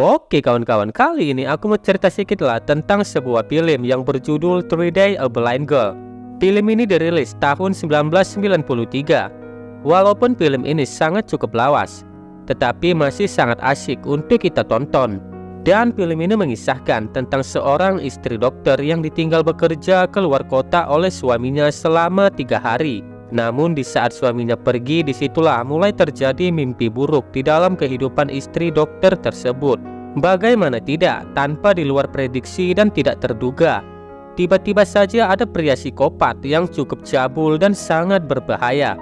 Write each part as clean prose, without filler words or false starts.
Oke kawan-kawan, kali ini aku mau cerita sedikit lah tentang sebuah film yang berjudul 3 Days a Blind Girl. Film ini dirilis tahun 1993. Walaupun film ini sangat cukup lawas, tetapi masih sangat asyik untuk kita tonton. Dan film ini mengisahkan tentang seorang istri dokter yang ditinggal bekerja keluar kota oleh suaminya selama 3 hari. Namun di saat suaminya pergi, disitulah mulai terjadi mimpi buruk di dalam kehidupan istri dokter tersebut. Bagaimana tidak, tanpa di luar prediksi dan tidak terduga, tiba-tiba saja ada pria psikopat yang cukup cabul dan sangat berbahaya.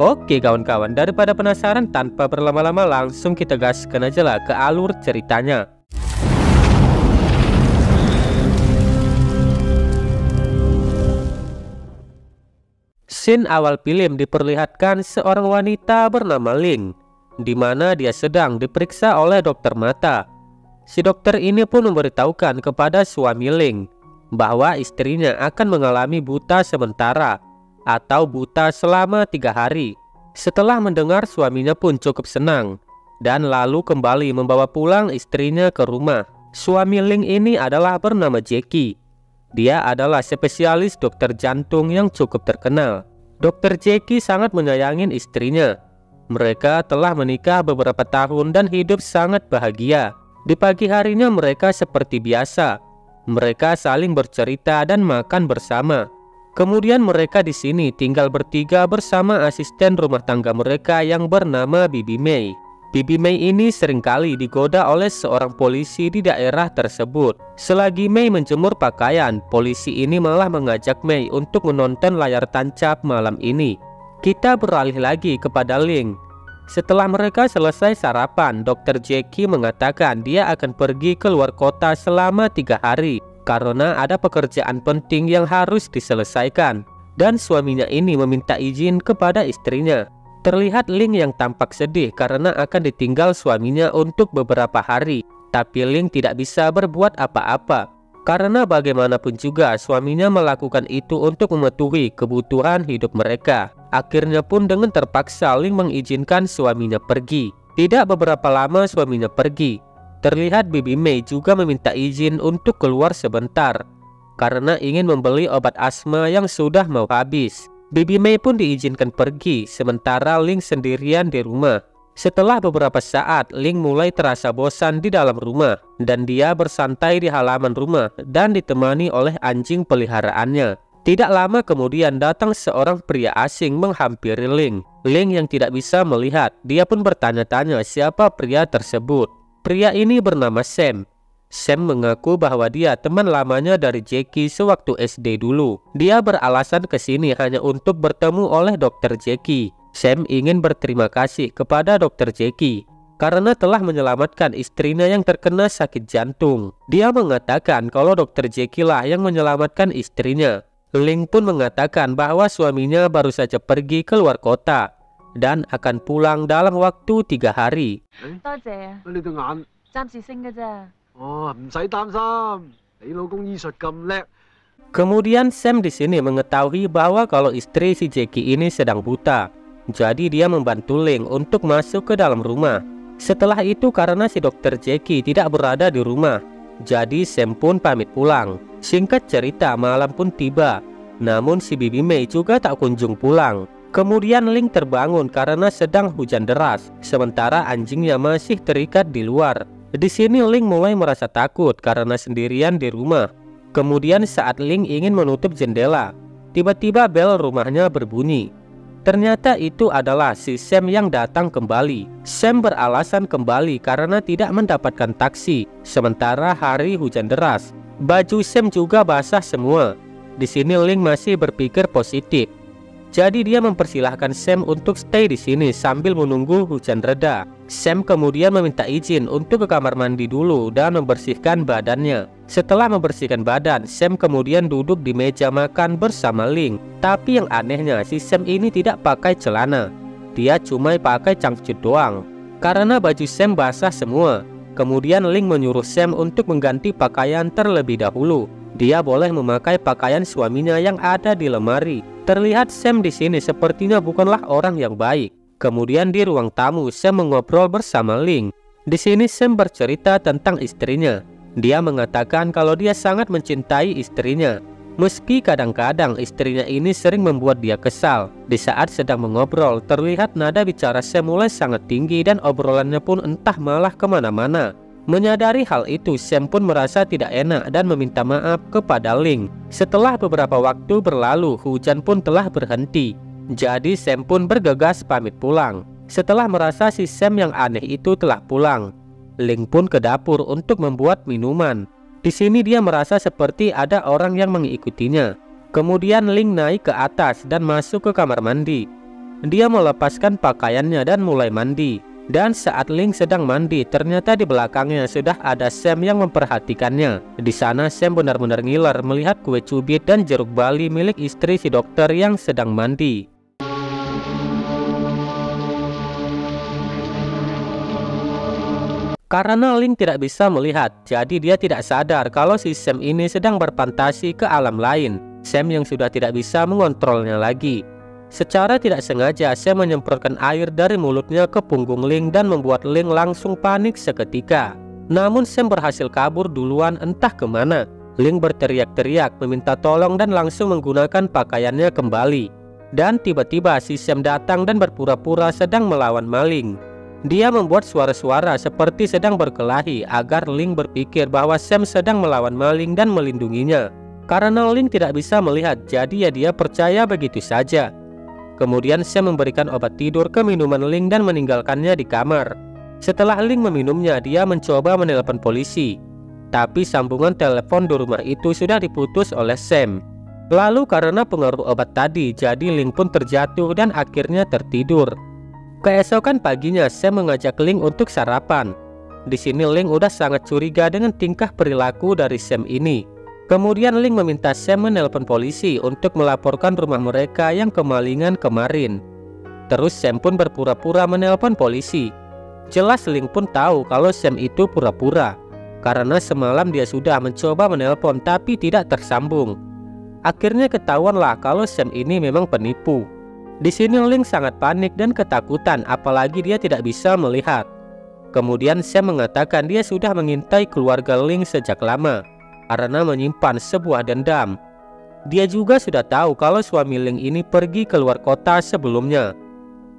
Oke kawan-kawan, daripada penasaran, tanpa berlama-lama langsung kita gaskan aja lah ke alur ceritanya. Scene awal film diperlihatkan seorang wanita bernama Ling, di mana dia sedang diperiksa oleh dokter mata. Si dokter ini pun memberitahukan kepada suami Ling bahwa istrinya akan mengalami buta sementara atau buta selama 3 hari. Setelah mendengar, suaminya pun cukup senang dan lalu kembali membawa pulang istrinya ke rumah. Suami Ling ini adalah bernama Jackie. Dia adalah spesialis dokter jantung yang cukup terkenal. Dokter Jackie sangat menyayangi istrinya. Mereka telah menikah beberapa tahun dan hidup sangat bahagia. Di pagi harinya mereka seperti biasa. Mereka saling bercerita dan makan bersama. Kemudian mereka di sini tinggal bertiga bersama asisten rumah tangga mereka yang bernama Bibi May. Bibi May ini seringkali digoda oleh seorang polisi di daerah tersebut. Selagi May menjemur pakaian, polisi ini malah mengajak May untuk menonton layar tancap malam ini. Kita beralih lagi kepada Ling. Setelah mereka selesai sarapan, Dr. Jackie mengatakan dia akan pergi keluar kota selama 3 hari karena ada pekerjaan penting yang harus diselesaikan. Dan suaminya ini meminta izin kepada istrinya. Terlihat Ling yang tampak sedih karena akan ditinggal suaminya untuk beberapa hari. Tapi Ling tidak bisa berbuat apa-apa, karena bagaimanapun juga suaminya melakukan itu untuk memenuhi kebutuhan hidup mereka. Akhirnya pun dengan terpaksa Ling mengizinkan suaminya pergi. Tidak beberapa lama suaminya pergi. Terlihat Bibi May juga meminta izin untuk keluar sebentar karena ingin membeli obat asma yang sudah mau habis. Bibi May pun diizinkan pergi, sementara Ling sendirian di rumah. Setelah beberapa saat, Ling mulai terasa bosan di dalam rumah, dan dia bersantai di halaman rumah dan ditemani oleh anjing peliharaannya. Tidak lama kemudian datang seorang pria asing menghampiri Ling. Ling yang tidak bisa melihat, dia pun bertanya-tanya siapa pria tersebut. Pria ini bernama Sam. Sam mengaku bahwa dia teman lamanya dari Jackie sewaktu SD dulu. Dia beralasan ke sini hanya untuk bertemu oleh Dr. Jackie. Sam ingin berterima kasih kepada Dr. Jackie karena telah menyelamatkan istrinya yang terkena sakit jantung. Dia mengatakan kalau Dr. Jackie lah yang menyelamatkan istrinya. Ling pun mengatakan bahwa suaminya baru saja pergi keluar kota dan akan pulang dalam waktu 3 hari. Kemudian Sam di sini mengetahui bahwa kalau istri si Jackie ini sedang buta. Jadi dia membantu Ling untuk masuk ke dalam rumah. Setelah itu karena si dokter Jackie tidak berada di rumah, jadi Sam pun pamit pulang. Singkat cerita, malam pun tiba. Namun si Bibi May juga tak kunjung pulang. Kemudian Ling terbangun karena sedang hujan deras, sementara anjingnya masih terikat di luar. Di sini Ling mulai merasa takut karena sendirian di rumah. Kemudian saat Ling ingin menutup jendela, tiba-tiba bel rumahnya berbunyi. Ternyata itu adalah si Sam yang datang kembali. Sam beralasan kembali karena tidak mendapatkan taksi, sementara hari hujan deras. Baju Sam juga basah semua. Di sini Ling masih berpikir positif. Jadi dia mempersilahkan Sam untuk stay di sini sambil menunggu hujan reda. Sam kemudian meminta izin untuk ke kamar mandi dulu dan membersihkan badannya. Setelah membersihkan badan, Sam kemudian duduk di meja makan bersama Ling. Tapi yang anehnya, si Sam ini tidak pakai celana. Dia cuma pakai cangcut doang karena baju Sam basah semua. Kemudian Ling menyuruh Sam untuk mengganti pakaian terlebih dahulu. Dia boleh memakai pakaian suaminya yang ada di lemari. Terlihat Sam di sini sepertinya bukanlah orang yang baik. Kemudian di ruang tamu, Sam mengobrol bersama Ling. Di sini Sam bercerita tentang istrinya. Dia mengatakan kalau dia sangat mencintai istrinya. Meski kadang-kadang istrinya ini sering membuat dia kesal. Di saat sedang mengobrol, terlihat nada bicara Sam mulai sangat tinggi dan obrolannya pun entah malah kemana-mana. Menyadari hal itu, Sam pun merasa tidak enak dan meminta maaf kepada Ling. Setelah beberapa waktu berlalu, hujan pun telah berhenti. Jadi Sam pun bergegas pamit pulang. Setelah merasa si Sam yang aneh itu telah pulang, Ling pun ke dapur untuk membuat minuman. Di sini dia merasa seperti ada orang yang mengikutinya. Kemudian Ling naik ke atas dan masuk ke kamar mandi. Dia melepaskan pakaiannya dan mulai mandi. Dan saat Ling sedang mandi, ternyata di belakangnya sudah ada Sam yang memperhatikannya. Di sana Sam benar-benar ngiler melihat kue cubit dan jeruk bali milik istri si dokter yang sedang mandi. Karena Ling tidak bisa melihat, jadi dia tidak sadar kalau si Sam ini sedang berfantasi ke alam lain. Sam yang sudah tidak bisa mengontrolnya lagi. Secara tidak sengaja, Sam menyemprotkan air dari mulutnya ke punggung Ling dan membuat Ling langsung panik seketika. Namun Sam berhasil kabur duluan entah kemana. Ling berteriak-teriak meminta tolong dan langsung menggunakan pakaiannya kembali. Dan tiba-tiba si Sam datang dan berpura-pura sedang melawan maling. Dia membuat suara-suara seperti sedang berkelahi agar Ling berpikir bahwa Sam sedang melawan maling dan melindunginya. Karena Ling tidak bisa melihat, jadi dia percaya begitu saja. Kemudian Sam memberikan obat tidur ke minuman Ling dan meninggalkannya di kamar. Setelah Ling meminumnya, dia mencoba menelpon polisi. Tapi sambungan telepon di rumah itu sudah diputus oleh Sam. Lalu karena pengaruh obat tadi, jadi Ling pun terjatuh dan akhirnya tertidur. Keesokan paginya, Sam mengajak Ling untuk sarapan. Di sini Ling udah sangat curiga dengan tingkah perilaku dari Sam ini. Kemudian Ling meminta Sam menelpon polisi untuk melaporkan rumah mereka yang kemalingan kemarin. Terus Sam pun berpura-pura menelpon polisi. Jelas Ling pun tahu kalau Sam itu pura-pura, karena semalam dia sudah mencoba menelpon tapi tidak tersambung. Akhirnya ketahuanlah kalau Sam ini memang penipu. Di sini Ling sangat panik dan ketakutan, apalagi dia tidak bisa melihat. Kemudian Sam mengatakan dia sudah mengintai keluarga Ling sejak lama karena menyimpan sebuah dendam. Dia juga sudah tahu kalau suami Ling ini pergi keluar kota sebelumnya.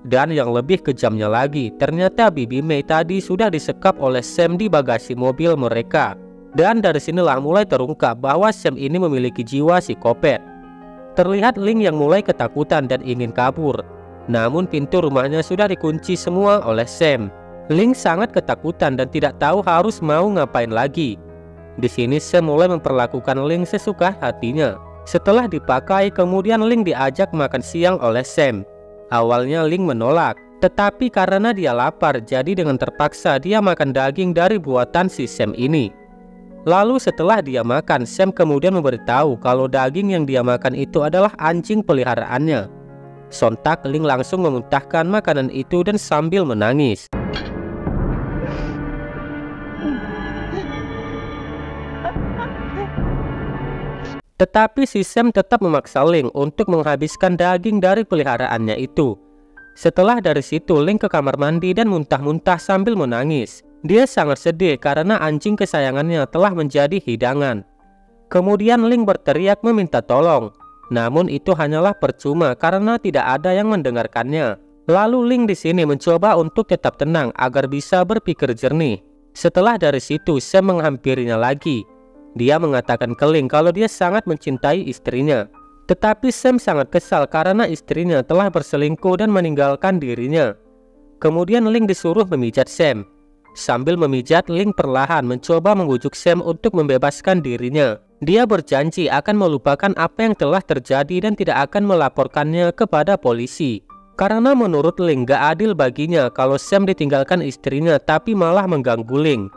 Dan yang lebih kejamnya lagi, ternyata Bibi Mei tadi sudah disekap oleh Sam di bagasi mobil mereka. Dan dari sinilah mulai terungkap bahwa Sam ini memiliki jiwa psikopat. Terlihat Ling yang mulai ketakutan dan ingin kabur. Namun pintu rumahnya sudah dikunci semua oleh Sam. Ling sangat ketakutan dan tidak tahu harus mau ngapain lagi. Di sini Sam mulai memperlakukan Ling sesuka hatinya. Setelah dipakai, kemudian Ling diajak makan siang oleh Sam. Awalnya Ling menolak, tetapi karena dia lapar, jadi dengan terpaksa dia makan daging dari buatan si Sam ini. Lalu setelah dia makan, Sam kemudian memberitahu kalau daging yang dia makan itu adalah anjing peliharaannya. Sontak Ling langsung memuntahkan makanan itu dan sambil menangis. Tetapi si Sam tetap memaksa Ling untuk menghabiskan daging dari peliharaannya itu. Setelah dari situ, Ling ke kamar mandi dan muntah-muntah sambil menangis. Dia sangat sedih karena anjing kesayangannya telah menjadi hidangan. Kemudian Ling berteriak meminta tolong. Namun itu hanyalah percuma karena tidak ada yang mendengarkannya. Lalu Ling di sini mencoba untuk tetap tenang agar bisa berpikir jernih. Setelah dari situ, Sam menghampirinya lagi. Dia mengatakan ke Ling kalau dia sangat mencintai istrinya. Tetapi Sam sangat kesal karena istrinya telah berselingkuh dan meninggalkan dirinya. Kemudian Ling disuruh memijat Sam. Sambil memijat, Ling perlahan mencoba membujuk Sam untuk membebaskan dirinya. Dia berjanji akan melupakan apa yang telah terjadi dan tidak akan melaporkannya kepada polisi. Karena menurut Ling gak adil baginya kalau Sam ditinggalkan istrinya tapi malah mengganggu Ling.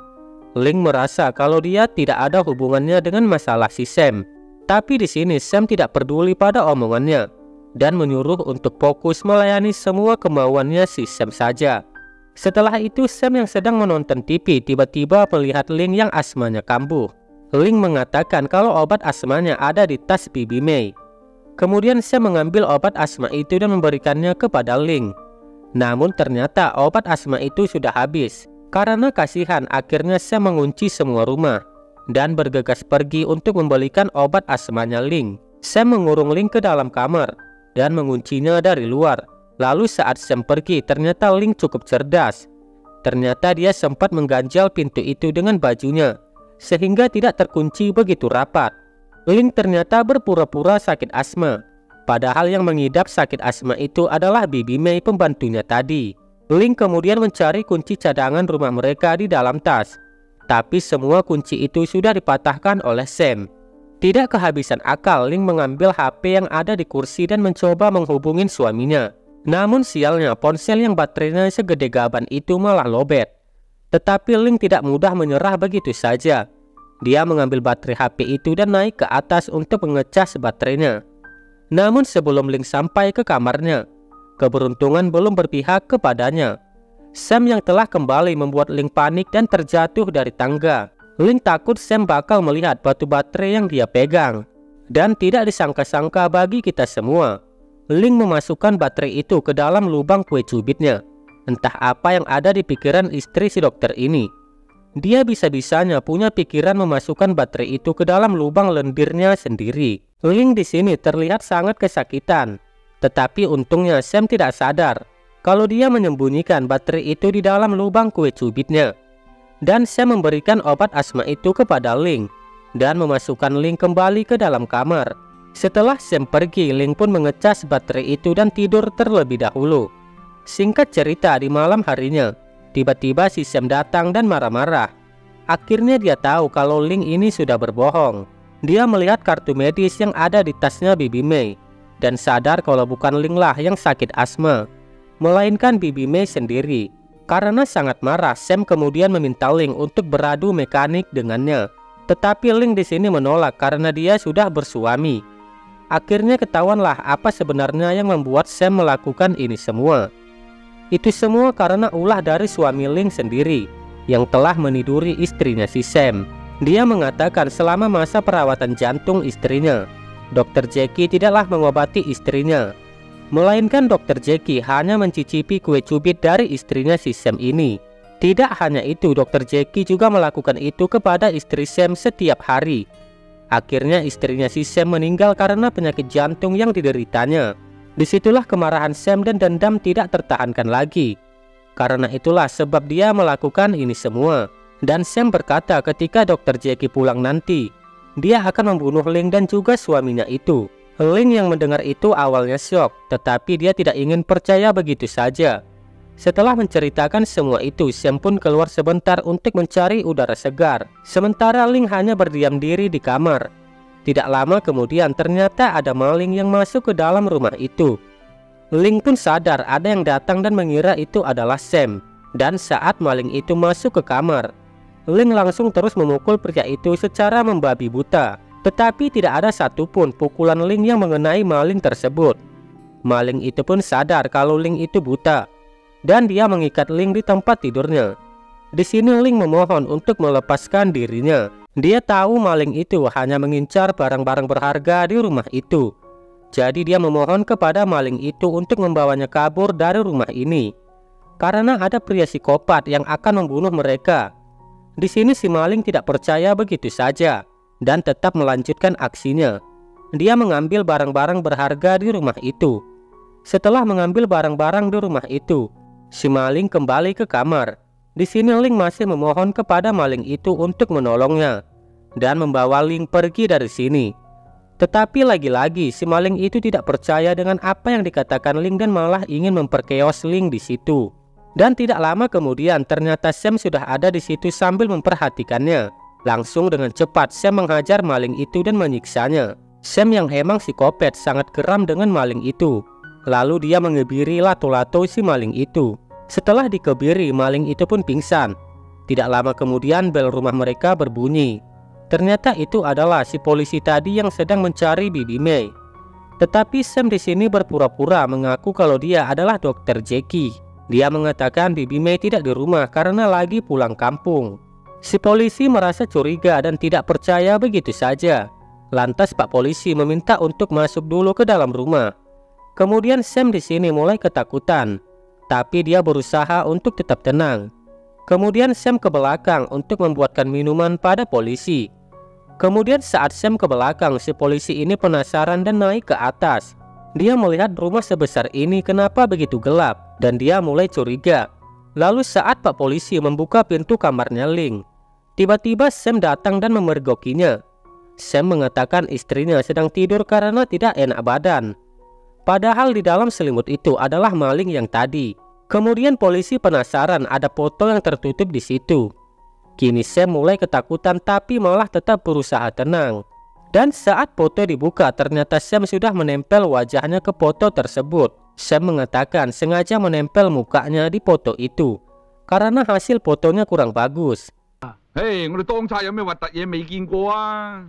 Ling merasa kalau dia tidak ada hubungannya dengan masalah si Sam. Tapi di sini Sam tidak peduli pada omongannya dan menyuruh untuk fokus melayani semua kemauannya si Sam saja. Setelah itu Sam yang sedang menonton TV tiba-tiba melihat Ling yang asmanya kambuh. Ling mengatakan kalau obat asmanya ada di tas Bibi Mei. Kemudian Sam mengambil obat asma itu dan memberikannya kepada Ling. Namun ternyata obat asma itu sudah habis. Karena kasihan, akhirnya Sam mengunci semua rumah dan bergegas pergi untuk membelikan obat asmanya Ling. Sam mengurung Ling ke dalam kamar dan menguncinya dari luar. Lalu saat Sam pergi, ternyata Ling cukup cerdas. Ternyata dia sempat mengganjal pintu itu dengan bajunya, sehingga tidak terkunci begitu rapat. Ling ternyata berpura-pura sakit asma, padahal yang mengidap sakit asma itu adalah Bibi Mei, pembantunya tadi. Ling kemudian mencari kunci cadangan rumah mereka di dalam tas, tapi semua kunci itu sudah dipatahkan oleh Sam. Tidak kehabisan akal, Ling mengambil HP yang ada di kursi dan mencoba menghubungin suaminya. Namun sialnya, ponsel yang baterainya segede gaban itu malah lobet. Tetapi Ling tidak mudah menyerah begitu saja. Dia mengambil baterai HP itu dan naik ke atas untuk mengecas baterainya. Namun sebelum Ling sampai ke kamarnya, keberuntungan belum berpihak kepadanya. Sam yang telah kembali membuat Ling panik dan terjatuh dari tangga. Ling takut Sam bakal melihat batu baterai yang dia pegang. Dan tidak disangka-sangka bagi kita semua, Ling memasukkan baterai itu ke dalam lubang kue cubitnya. Entah apa yang ada di pikiran istri si dokter ini. Dia bisa-bisanya punya pikiran memasukkan baterai itu ke dalam lubang lendirnya sendiri. Ling di sini terlihat sangat kesakitan. Tetapi untungnya Sam tidak sadar kalau dia menyembunyikan baterai itu di dalam lubang kue cubitnya. Dan Sam memberikan obat asma itu kepada Ling dan memasukkan Ling kembali ke dalam kamar. Setelah Sam pergi, Ling pun mengecas baterai itu dan tidur terlebih dahulu. Singkat cerita, di malam harinya, tiba-tiba si Sam datang dan marah-marah. Akhirnya dia tahu kalau Ling ini sudah berbohong. Dia melihat kartu medis yang ada di tasnya Bibi Mei dan sadar kalau bukan Ling lah yang sakit asma, melainkan Bibi Mei sendiri. Karena sangat marah, Sam kemudian meminta Ling untuk beradu mekanik dengannya. Tetapi Ling di sini menolak karena dia sudah bersuami. Akhirnya ketahuanlah apa sebenarnya yang membuat Sam melakukan ini semua. Itu semua karena ulah dari suami Ling sendiri yang telah meniduri istrinya si Sam. Dia mengatakan selama masa perawatan jantung istrinya, Dr. Jackie tidaklah mengobati istrinya, melainkan Dr. Jackie hanya mencicipi kue cubit dari istrinya si Sam ini. Tidak hanya itu, Dr. Jackie juga melakukan itu kepada istri Sam setiap hari. Akhirnya istrinya si Sam meninggal karena penyakit jantung yang dideritanya. Disitulah kemarahan Sam dan dendam tidak tertahankan lagi. Karena itulah sebab dia melakukan ini semua. Dan Sam berkata ketika Dr. Jackie pulang nanti, dia akan membunuh Ling dan juga suaminya itu. Ling yang mendengar itu awalnya syok, tetapi dia tidak ingin percaya begitu saja. Setelah menceritakan semua itu, Sam pun keluar sebentar untuk mencari udara segar. Sementara Ling hanya berdiam diri di kamar. Tidak lama kemudian ternyata ada maling yang masuk ke dalam rumah itu. Ling pun sadar ada yang datang dan mengira itu adalah Sam. Dan saat maling itu masuk ke kamar, Ling langsung terus memukul pria itu secara membabi buta. Tetapi tidak ada satupun pukulan Ling yang mengenai maling tersebut. Maling itu pun sadar kalau Ling itu buta, dan dia mengikat Ling di tempat tidurnya. Di sini Ling memohon untuk melepaskan dirinya. Dia tahu maling itu hanya mengincar barang-barang berharga di rumah itu. Jadi dia memohon kepada maling itu untuk membawanya kabur dari rumah ini. Karena ada pria psikopat yang akan membunuh mereka. Di sini si maling tidak percaya begitu saja dan tetap melanjutkan aksinya. Dia mengambil barang-barang berharga di rumah itu. Setelah mengambil barang-barang di rumah itu, si maling kembali ke kamar. Di sini Ling masih memohon kepada maling itu untuk menolongnya dan membawa Ling pergi dari sini. Tetapi lagi-lagi si maling itu tidak percaya dengan apa yang dikatakan Ling dan malah ingin memperkeos Ling di situ. Dan tidak lama kemudian ternyata Sam sudah ada di situ sambil memperhatikannya. Langsung dengan cepat Sam menghajar maling itu dan menyiksanya. Sam yang emang psikopat sangat geram dengan maling itu. Lalu dia mengebiri lato-lato si maling itu. Setelah dikebiri, maling itu pun pingsan. Tidak lama kemudian bel rumah mereka berbunyi. Ternyata itu adalah si polisi tadi yang sedang mencari Bibi Mei. Tetapi Sam di sini berpura-pura mengaku kalau dia adalah Dr. Jackie. Dia mengatakan Bibi Mei tidak di rumah karena lagi pulang kampung. Si polisi merasa curiga dan tidak percaya begitu saja. Lantas Pak Polisi meminta untuk masuk dulu ke dalam rumah. Kemudian Sam di sini mulai ketakutan, tapi dia berusaha untuk tetap tenang. Kemudian Sam ke belakang untuk membuatkan minuman pada polisi. Kemudian saat Sam ke belakang, si polisi ini penasaran dan naik ke atas. Dia melihat rumah sebesar ini kenapa begitu gelap, dan dia mulai curiga. Lalu saat Pak Polisi membuka pintu kamarnya Ling, tiba-tiba Sam datang dan memergokinya. Sam mengatakan istrinya sedang tidur karena tidak enak badan. Padahal di dalam selimut itu adalah maling yang tadi. Kemudian polisi penasaran ada foto yang tertutup di situ. Kini Sam mulai ketakutan tapi malah tetap berusaha tenang. Dan saat foto dibuka ternyata Sam sudah menempel wajahnya ke foto tersebut. Sam mengatakan sengaja menempel mukanya di foto itu karena hasil fotonya kurang bagus. Hei, 我哋當賊有咩核突嘢未見過啊？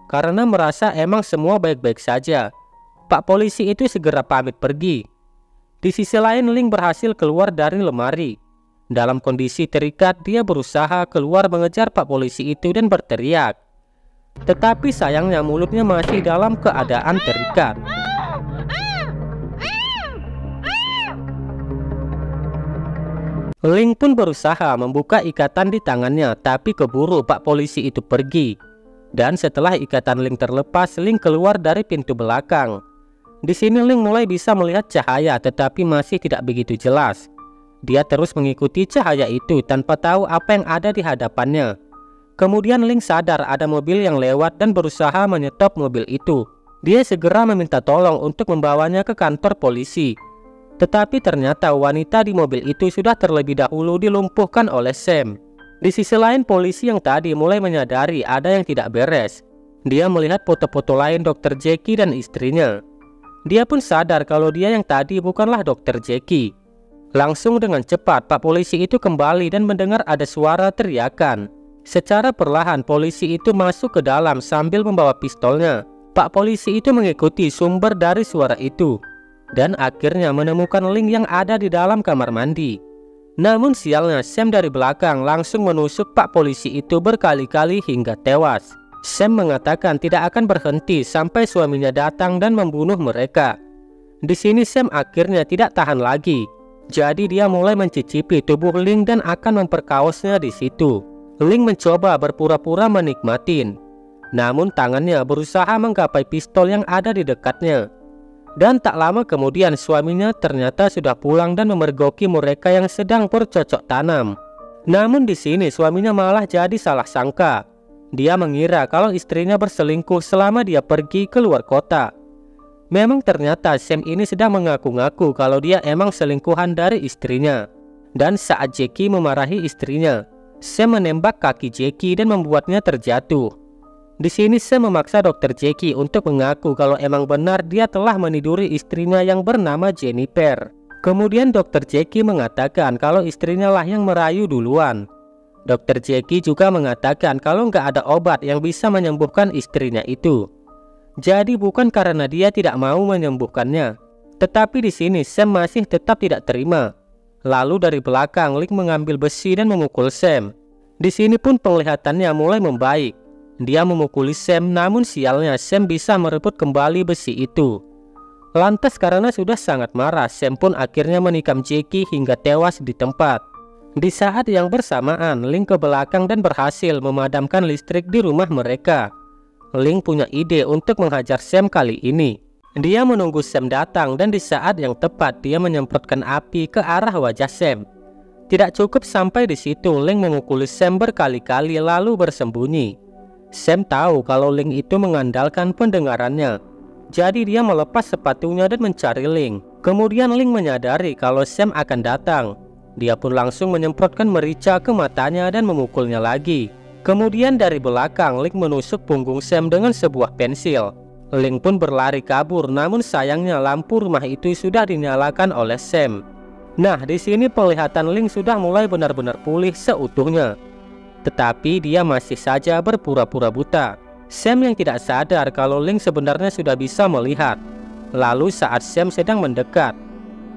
Karena merasa emang semua baik-baik saja, Pak Polisi itu segera pamit pergi. Di sisi lain, Ling berhasil keluar dari lemari. Dalam kondisi terikat, dia berusaha keluar mengejar Pak Polisi itu dan berteriak. Tetapi sayangnya mulutnya masih dalam keadaan terikat. Ling pun berusaha membuka ikatan di tangannya, tapi keburu Pak Polisi itu pergi. Dan setelah ikatan Ling terlepas, Ling keluar dari pintu belakang. Di sini Ling mulai bisa melihat cahaya, tetapi masih tidak begitu jelas. Dia terus mengikuti cahaya itu tanpa tahu apa yang ada di hadapannya. Kemudian Ling sadar ada mobil yang lewat dan berusaha menyetop mobil itu. Dia segera meminta tolong untuk membawanya ke kantor polisi. Tetapi ternyata wanita di mobil itu sudah terlebih dahulu dilumpuhkan oleh Sam. Di sisi lain, polisi yang tadi mulai menyadari ada yang tidak beres. Dia melihat foto-foto lain Dr. Jackie dan istrinya. Dia pun sadar kalau dia yang tadi bukanlah Dr. Jackie. Langsung dengan cepat Pak Polisi itu kembali dan mendengar ada suara teriakan. Secara perlahan polisi itu masuk ke dalam sambil membawa pistolnya. Pak Polisi itu mengikuti sumber dari suara itu dan akhirnya menemukan Ling yang ada di dalam kamar mandi. Namun sialnya Sam dari belakang langsung menusuk Pak Polisi itu berkali-kali hingga tewas. Sam mengatakan tidak akan berhenti sampai suaminya datang dan membunuh mereka. Di sini Sam akhirnya tidak tahan lagi. Jadi dia mulai mencicipi tubuh Ling dan akan memperkaosnya di situ. Ling mencoba berpura-pura menikmatin. Namun tangannya berusaha menggapai pistol yang ada di dekatnya. Dan tak lama kemudian suaminya ternyata sudah pulang dan memergoki mereka yang sedang bercocok tanam. Namun di sini suaminya malah jadi salah sangka. Dia mengira kalau istrinya berselingkuh selama dia pergi keluar kota. Memang ternyata Sam ini sedang mengaku-ngaku kalau dia emang selingkuhan dari istrinya. Dan saat Jackie memarahi istrinya, Sam menembak kaki Jackie dan membuatnya terjatuh. Di sini Sam memaksa Dr. Jackie untuk mengaku kalau emang benar dia telah meniduri istrinya yang bernama Jennifer. Kemudian Dr. Jackie mengatakan kalau istrinya lah yang merayu duluan. Dr. Jackie juga mengatakan kalau nggak ada obat yang bisa menyembuhkan istrinya itu. Jadi bukan karena dia tidak mau menyembuhkannya. Tetapi di sini Sam masih tetap tidak terima. Lalu dari belakang Ling mengambil besi dan memukul Sam. Di sini pun penglihatannya mulai membaik. Dia memukuli Sam, namun sialnya Sam bisa merebut kembali besi itu. Lantas karena sudah sangat marah, Sam pun akhirnya menikam Jackie hingga tewas di tempat. Di saat yang bersamaan, Ling ke belakang dan berhasil memadamkan listrik di rumah mereka. Ling punya ide untuk menghajar Sam kali ini. Dia menunggu Sam datang dan di saat yang tepat dia menyemprotkan api ke arah wajah Sam. Tidak cukup sampai di situ, Ling memukuli Sam berkali-kali lalu bersembunyi. Sam tahu kalau Ling itu mengandalkan pendengarannya. Jadi dia melepas sepatunya dan mencari Ling. Kemudian Ling menyadari kalau Sam akan datang. Dia pun langsung menyemprotkan merica ke matanya dan memukulnya lagi. Kemudian dari belakang Ling menusuk punggung Sam dengan sebuah pensil. Ling pun berlari kabur, namun sayangnya lampu rumah itu sudah dinyalakan oleh Sam. Nah, di sini penglihatan Ling sudah mulai benar-benar pulih seutuhnya. Tetapi dia masih saja berpura-pura buta. Sam yang tidak sadar kalau Ling sebenarnya sudah bisa melihat. Lalu saat Sam sedang mendekat,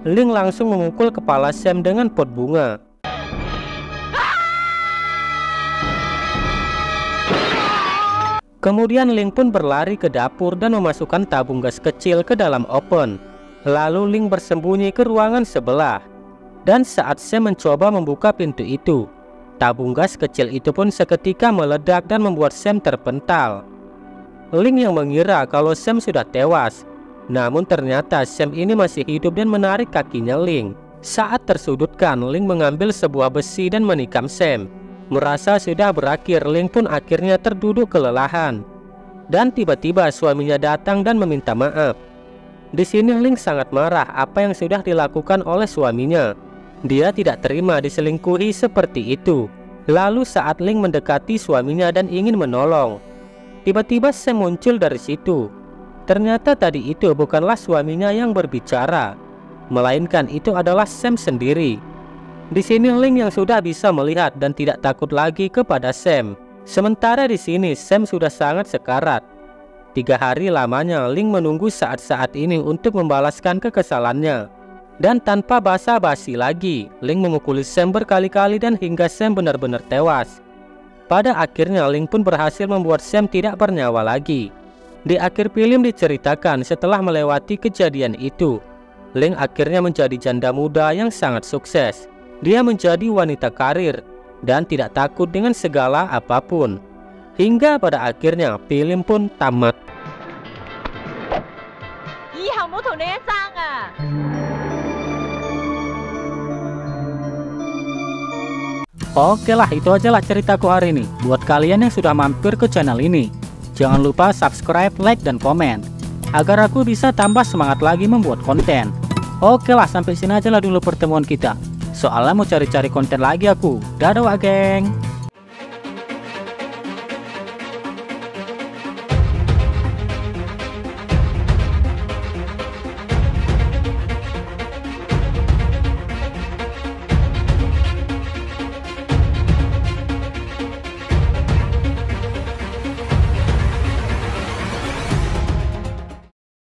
Ling langsung memukul kepala Sam dengan pot bunga. Kemudian Ling pun berlari ke dapur dan memasukkan tabung gas kecil ke dalam oven. Lalu Ling bersembunyi ke ruangan sebelah. Dan saat Sam mencoba membuka pintu itu, tabung gas kecil itu pun seketika meledak dan membuat Sam terpental. Ling yang mengira kalau Sam sudah tewas, namun ternyata Sam ini masih hidup dan menarik kakinya Ling. Saat tersudutkan, Ling mengambil sebuah besi dan menikam Sam. Merasa sudah berakhir, Ling pun akhirnya terduduk kelelahan. Dan tiba-tiba suaminya datang dan meminta maaf. Di sini Ling sangat marah apa yang sudah dilakukan oleh suaminya. Dia tidak terima diselingkuhi seperti itu. Lalu saat Ling mendekati suaminya dan ingin menolong, tiba-tiba Sam muncul dari situ. Ternyata tadi itu bukanlah suaminya yang berbicara, melainkan itu adalah Sam sendiri. Di sini Ling yang sudah bisa melihat dan tidak takut lagi kepada Sam. Sementara di sini Sam sudah sangat sekarat. 3 hari lamanya Ling menunggu saat-saat ini untuk membalaskan kekesalannya. Dan tanpa basa-basi lagi, Ling memukuli Sam berkali-kali dan hingga Sam benar-benar tewas. Pada akhirnya Ling pun berhasil membuat Sam tidak bernyawa lagi. Di akhir film diceritakan setelah melewati kejadian itu, Ling akhirnya menjadi janda muda yang sangat sukses. Dia menjadi wanita karir dan tidak takut dengan segala apapun. Hingga pada akhirnya film pun tamat. Oke lah, itu aja lah ceritaku hari ini. Buat kalian yang sudah mampir ke channel ini, jangan lupa subscribe, like, dan komen, agar aku bisa tambah semangat lagi membuat konten. Oke lah, sampai sini aja lah dulu pertemuan kita. Soalnya mau cari-cari konten lagi aku. Dadah geng.